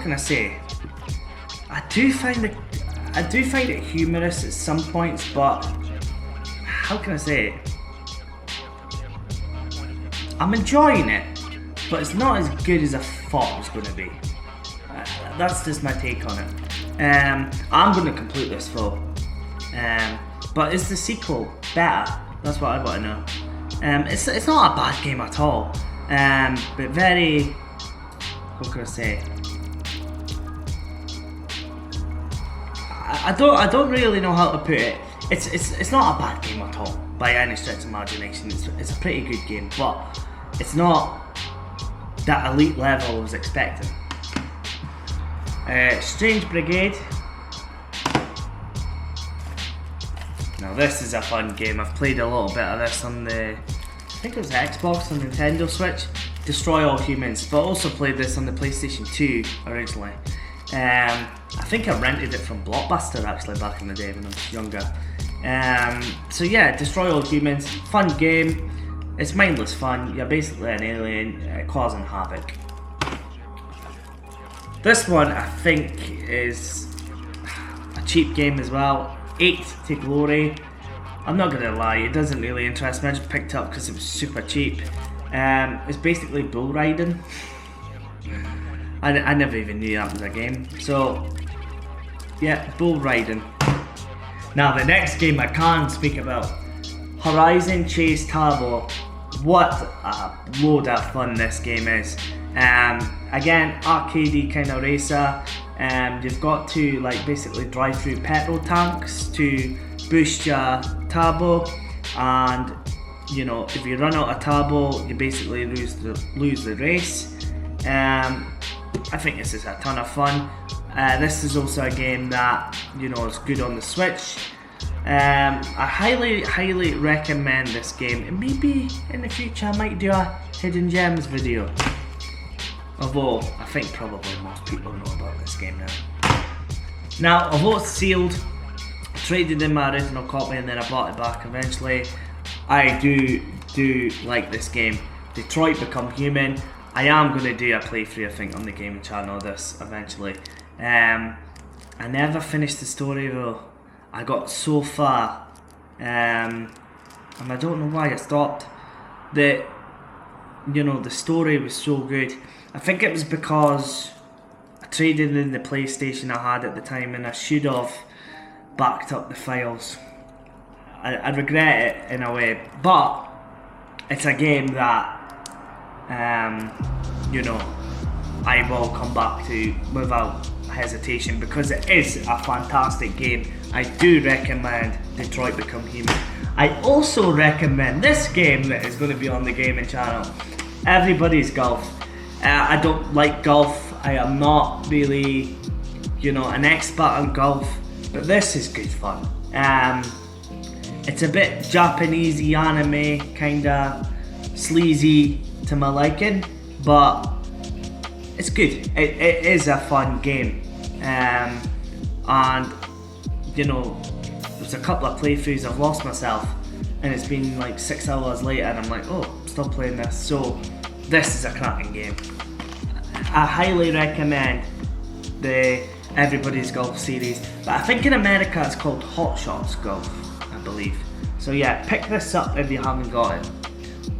[SPEAKER 1] can I say? I do find it humorous at some points, but how can I say it? I'm enjoying it, but it's not as good as I thought it was going to be. That's just my take on it. I'm going to complete this though. But is the sequel better? That's what I want to know. It's not a bad game at all. But very, what can I say? I don't really know how to put it. It's not a bad game at all by any stretch of imagination. It's a pretty good game, but it's not that elite level I was expecting. Strange Brigade. Now this is a fun game. I've played a little bit of this on the, I think it was the Xbox and Nintendo Switch. Destroy All Humans, but also played this on the PlayStation 2 originally. I think I rented it from Blockbuster actually back in the day when I was younger. So yeah, Destroy All Humans, fun game. It's mindless fun. You're basically an alien causing havoc. This one I think is a cheap game as well. 8 to Glory. I'm not gonna lie, it doesn't really interest me. I just picked it up because it was super cheap. It's basically bull riding. I never even knew that was a game. So yeah, bull riding. Now the next game I can speak about, Horizon Chase Turbo. What a load of fun this game is. Again, arcadey kind of racer. You've got to like basically drive through petrol tanks to boost your turbo, and you know, if you run out of turbo, you basically lose the race. I think this is a ton of fun. This is also a game that, you know, is good on the Switch. I highly recommend this game, and maybe in the future I might do a hidden gems video. Although, I think probably most people know about this game now. Now, although it's sealed, I traded in my original copy and then I bought it back eventually. I do like this game. Detroit Become Human. I am going to do a playthrough, I think, on the gaming channel of this eventually. I never finished the story though. I got so far, and I don't know why I stopped. The story was so good. I think it was because I traded in the PlayStation I had at the time, and I should have backed up the files. I regret it in a way, but it's a game that I will come back to without hesitation because it is a fantastic game. I do recommend Detroit Become Human. I also recommend this game that is going to be on the gaming channel, Everybody's Golf. I don't like golf. I am not really, an expert on golf, but this is good fun. It's a bit Japanese anime, kinda sleazy to my liking, but it's good. It is a fun game, and there's a couple of playthroughs I've lost myself, and it's been like 6 hours later, and I'm like, oh, I'm still playing this. So this is a cracking game. I highly recommend the Everybody's Golf series, but I think in America it's called Hot Shots Golf, I believe. So yeah, pick this up if you haven't got it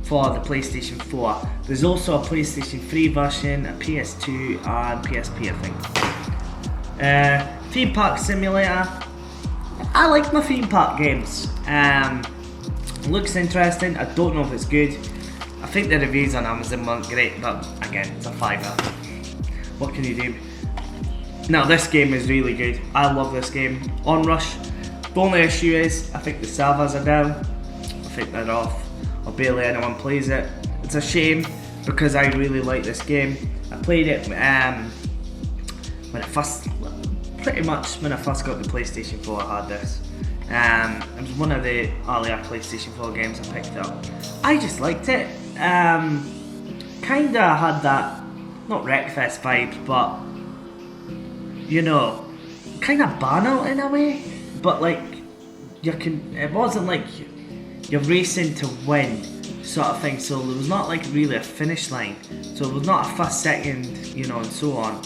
[SPEAKER 1] for the PlayStation 4. There's also a PlayStation 3 version, a PS2 and PSP, I think. Theme Park Simulator. I like my theme park games. Looks interesting. I don't know if it's good. I think the reviews on Amazon weren't great, but again, it's a $5. What can you do? Now this game is really good. I love this game. Onrush. The only issue is I think the servers are down. I think they're off, or barely anyone plays it. It's a shame because I really like this game. I played it when I first got the PlayStation 4. I had this. It was one of the earlier PlayStation 4 games I picked up. I just liked it. Kinda had that, not Wreckfest vibes, but kinda Burnout in a way. But like, it wasn't like you're racing to win sort of thing, so there was not like really a finish line, so it was not a first, second, and so on.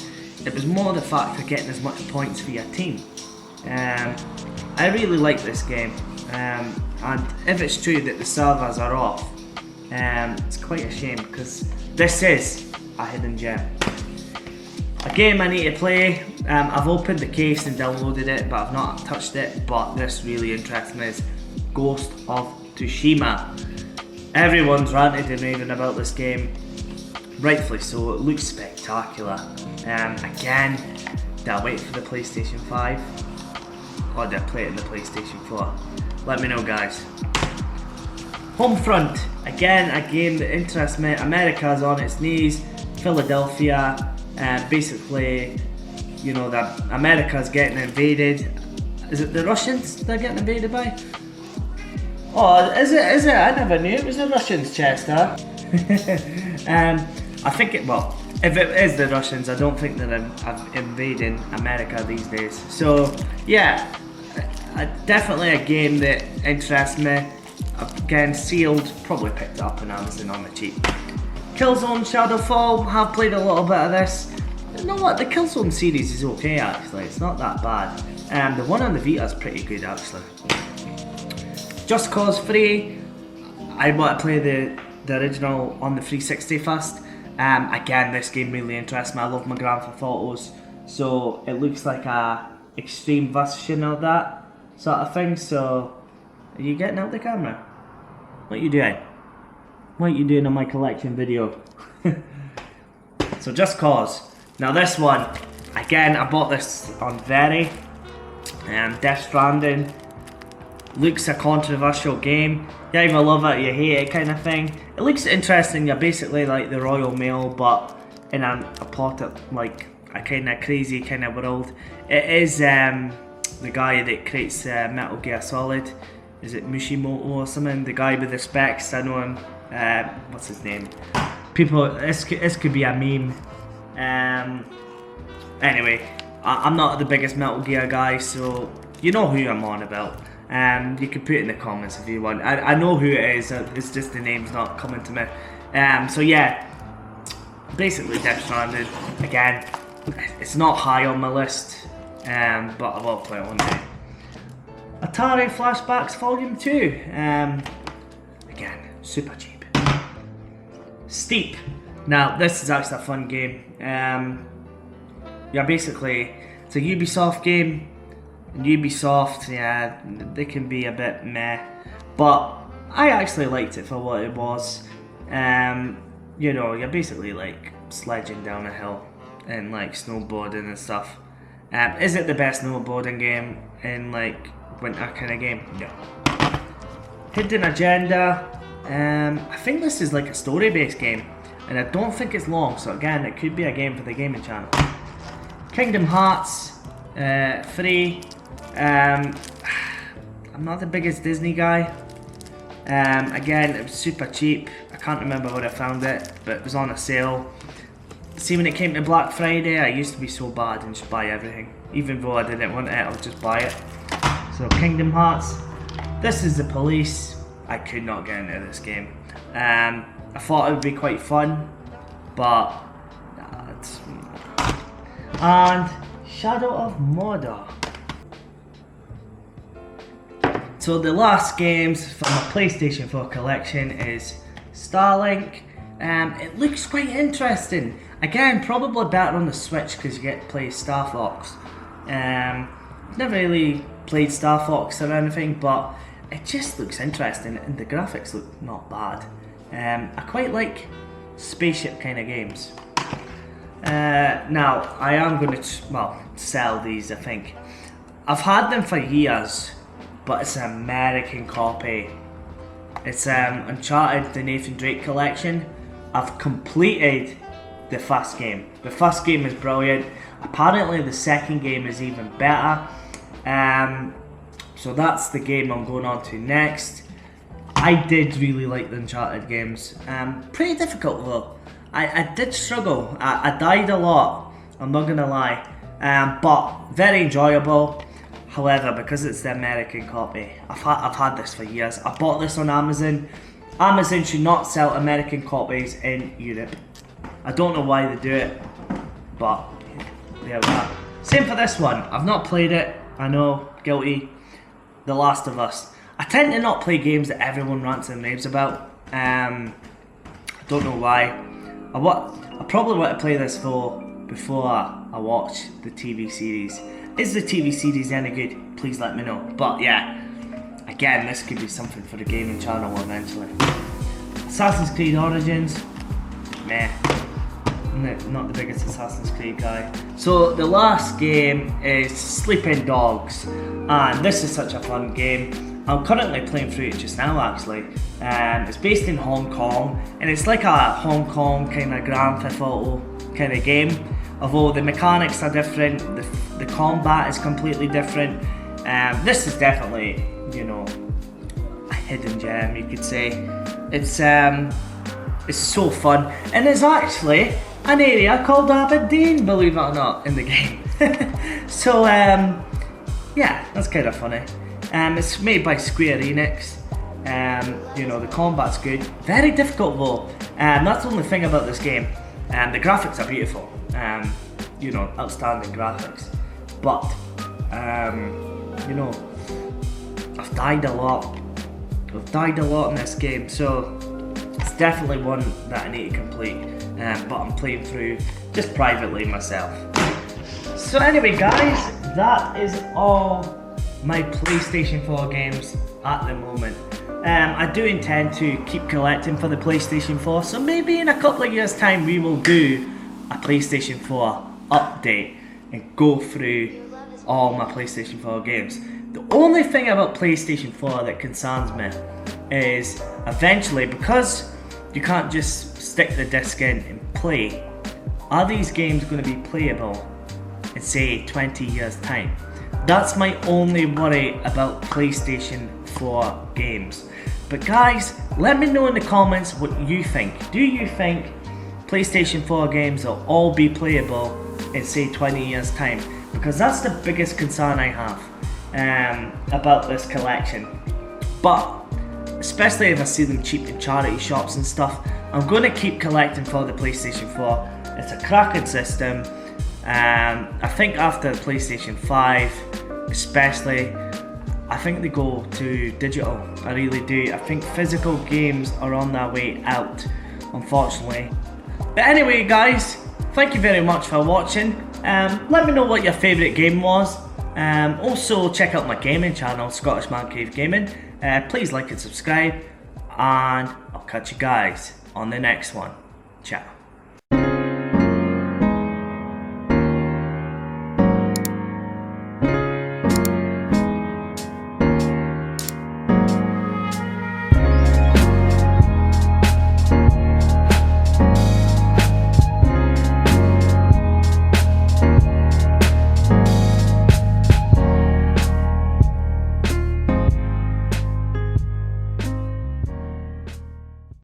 [SPEAKER 1] It was more the fact of getting as much points for your team. I really like this game, and if it's true that the servers are off, it's quite a shame because this is a hidden gem. A game I need to play. I've opened the case and downloaded it, but I've not touched it. But this really interests me is Ghost of Tsushima. Everyone's ranted and raving about this game, rightfully so. It looks spectacular. Again, do I wait for the PlayStation 5 or do I play it in the PlayStation 4? Let me know, guys. Homefront, again a game that interests me. America's on its knees. Philadelphia, basically, that America's getting invaded. Is it the Russians they're getting invaded by? Oh, is it? I never knew it was the Russians, Chester. I think if it is the Russians, I don't think that I'm invading America these days. So yeah, definitely a game that interests me. Again, sealed, probably picked it up on Amazon on the cheap. Killzone Shadowfall, have played a little bit of this. You know what, the Killzone series is okay actually, it's not that bad. The one on the Vita is pretty good actually. Just Cause 3, I want to play the original on the 360 first. Again, this game really interests me. I love my Grand Theft Autos, so it looks like a extreme version of that sort of thing. So, are you getting out the camera? What are you doing? What are you doing on my collection video? So Just Cause. Now this one, again, I bought this on Very. Death Stranding. Looks a controversial game. You either love it or you hate it kind of thing. It looks interesting. You're basically like the Royal Mail, but in a like a kind of crazy kind of world. It is the guy that creates Metal Gear Solid. Is it Mushimoto or something? The guy with the specs, I know him. What's his name? People, this could be a meme Anyway, I'm not the biggest Metal Gear guy, so you know who I'm on about. You can put it in the comments if you want. I know who it is, it's just the name's not coming to me. So yeah, basically Death Stranding. Again, it's not high on my list, but I will play it one day. Atari Flashbacks Volume 2. Again, super cheap. Steep. Now, this is actually a fun game. Yeah, basically, it's a Ubisoft game. And Ubisoft, yeah, they can be a bit meh, but I actually liked it for what it was. You know, you're basically like sledging down a hill and like snowboarding and stuff. Is it the best snowboarding game in like winter kind of game? No. Hidden Agenda. I think this is like a story-based game, and I don't think it's long. So again, it could be a game for the gaming channel. Kingdom Hearts 3. I'm not the biggest Disney guy. Again, it was super cheap. I can't remember where I found it, but it was on a sale. See, when it came to Black Friday, I used to be so bad and just buy everything. Even though I didn't want it, I would just buy it. So, Kingdom Hearts. This is the police. I could not get into this game. I thought it would be quite fun, but it's... And Shadow of Mordor. So the last games from my PlayStation 4 collection is Starlink. It looks quite interesting. Again, probably better on the Switch because you get to play Star Fox. Never really played Star Fox or anything, but it just looks interesting and the graphics look not bad. I quite like spaceship kind of games. Now, I am going to, sell these, I think. I've had them for years, but it's an American copy. It's Uncharted, the Nathan Drake collection. I've completed the first game. The first game is brilliant. Apparently the second game is even better. So that's the game I'm going on to next. I did really like the Uncharted games. Pretty difficult though. I did struggle. I died a lot, I'm not gonna lie. But very enjoyable. However, because it's the American copy, I've had this for years. I bought this on Amazon. Amazon should not sell American copies in Europe. I don't know why they do it, but there we are. Same for this one. I've not played it. I know, guilty. The Last of Us. I tend to not play games that everyone rants and raves about. I don't know why. I probably want to play this though before I watch the TV series. Is the TV series any good? Please let me know. But yeah, again, this could be something for the gaming channel eventually. Assassin's Creed Origins, meh. Not the biggest Assassin's Creed guy. So the last game is Sleeping Dogs, and this is such a fun game. I'm currently playing through it just now actually. It's based in Hong Kong, and it's like a Hong Kong kind of Grand Theft Auto kind of game. Although the mechanics are different, the combat is completely different. This is definitely, you know, a hidden gem, you could say. It's so fun, and there's actually an area called Aberdeen, believe it or not, in the game. So yeah, that's kind of funny. It's made by Square Enix. You know, the combat's good. Very difficult though. That's the only thing about this game. The graphics are beautiful. You know, outstanding graphics. But you know, I've died a lot. In this game, so it's definitely one that I need to complete. But I'm playing through just privately myself. So anyway guys, that is all my PlayStation 4 games at the moment. I do intend to keep collecting for the PlayStation 4, so maybe in a couple of years time we will do a PlayStation 4 update and go through all my PlayStation 4 games. The only thing about PlayStation 4 that concerns me is eventually, because you can't just stick the disc in and play, are these games going to be playable in say 20 years time? That's my only worry about PlayStation 4 games. But guys, let me know in the comments what you think. Do you think PlayStation 4 games will all be playable in say 20 years time, because that's the biggest concern I have about this collection. But especially if I see them cheap in charity shops and stuff, I'm going to keep collecting for the PlayStation 4. It's a cracking system. I think after the PlayStation 5 especially, I think they go to digital. I really do. I think physical games are on their way out, unfortunately. But anyway guys, thank you very much for watching. Let me know what your favourite game was. Also check out my gaming channel, Scottish Mancave Gaming. Please like and subscribe, and I'll catch you guys on the next one. Ciao.